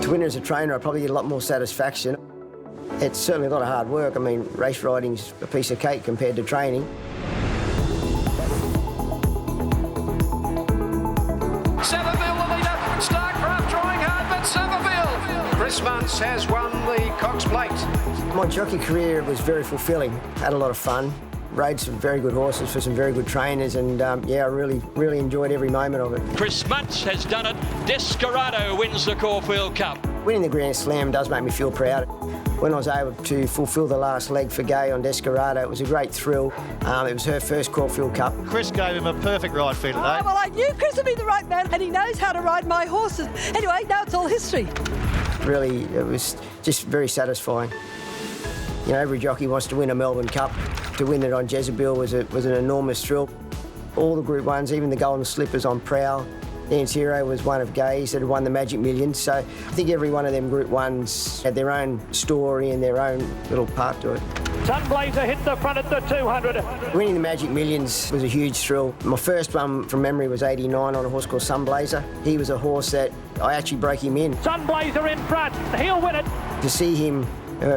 To win as a trainer, I probably get a lot more satisfaction. It's certainly a lot of hard work. I mean, race riding's a piece of cake compared to training. Somerville the leader. Starcraft trying hard, but Somerville. Chris Munce has won the Cox Plate. My jockey career was very fulfilling. Had a lot of fun. Rode some very good horses for some very good trainers, and yeah, I really enjoyed every moment of it. Chris Munce has done it. Desperado wins the Caulfield Cup. Winning the Grand Slam does make me feel proud. When I was able to fulfil the last leg for Gay on Desperado, it was a great thrill. It was her first Caulfield Cup. Chris gave him a perfect ride for today. Oh, well, I knew Chris would be the right man, and he knows how to ride my horses. Anyway, now it's all history. Really, it was just very satisfying. You know, every jockey wants to win a Melbourne Cup. To win it on Jezebel was an enormous thrill. All the Group 1s, even the Golden Slippers on Prowl. Dan's Hero was one of Gay's that had won the Magic Millions. So I think every one of them Group 1s had their own story and their own little part to it. Sunblazer hit the front at the 200. Winning the Magic Millions was a huge thrill. My first one from memory was '89 on a horse called Sunblazer. He was a horse that I actually broke him in. Sunblazer in front, he'll win it. To see him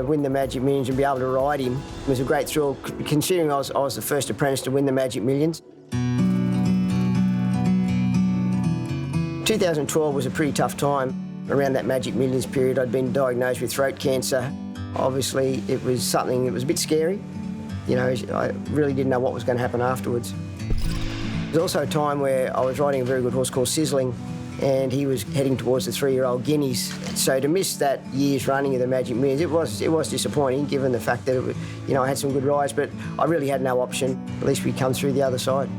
win the Magic Millions and be able to ride him was a great thrill, considering I was the first apprentice to win the Magic Millions. 2012 was a pretty tough time. Around that Magic Millions period, I'd been diagnosed with throat cancer. Obviously, it was something that was a bit scary. You know, I really didn't know what was going to happen afterwards. There was also a time where I was riding a very good horse called Sizzling, and he was heading towards the 3-year-old Guineas. So to miss that year's running of the Magic Millions, it was disappointing, given the fact that it was, you know, I had some good rides, but I really had no option. At least we'd come through the other side.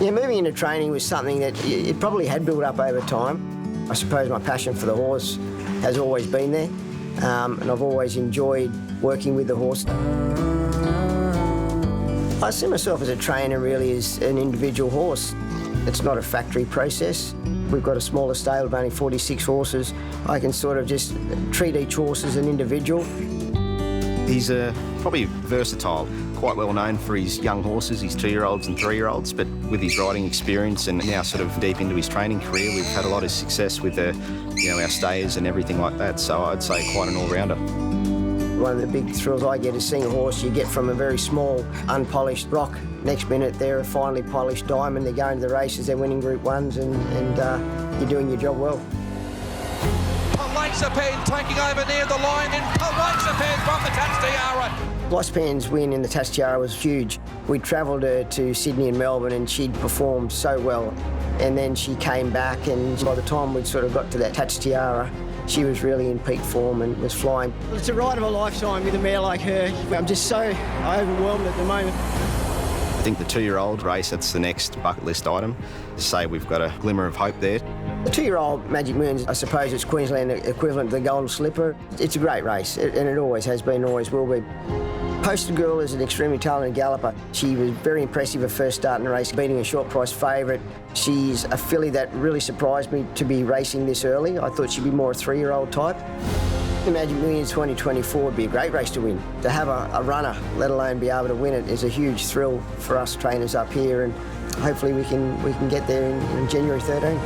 Yeah, moving into training was something that it probably had built up over time. I suppose my passion for the horse has always been there, and I've always enjoyed working with the horse. I see myself as a trainer really as an individual horse. It's not a factory process. We've got a smaller stable of only 46 horses. I can sort of just treat each horse as an individual. He's probably versatile, quite well known for his young horses, his 2-year-olds and 3-year-olds, but with his riding experience and now sort of deep into his training career, we've had a lot of success with our stayers and everything like that, so I'd say quite an all-rounder. One of the big thrills I get is seeing a horse you get from a very small, unpolished rock. Next minute, they're a finely polished diamond. They're going to the races, they're winning Group 1s, and you're doing your job well. Loisapan taking over near the line, and Loisapan from the Touch Tiara. Loisapan's win in the Touch Tiara was huge. We travelled her to Sydney and Melbourne, and she'd performed so well. And then she came back, and by the time we'd sort of got to that Touch Tiara, she was really in peak form and was flying. It's a ride of a lifetime with a mare like her. I'm just so overwhelmed at the moment. I think the 2-year-old race, that's the next bucket list item. To say we've got a glimmer of hope there. The 2-year-old Magic Millions, I suppose it's Queensland equivalent to the Golden Slipper. It's a great race, and it always has been, always will be. Poster Girl is an extremely talented galloper. She was very impressive her first start in the race, beating a short price favourite. She's a filly that really surprised me to be racing this early. I thought she'd be more a 3-year-old type. The Magic Millions 2024 would be a great race to win. To have a runner, let alone be able to win it, is a huge thrill for us trainers up here, and hopefully we can get there in January 13.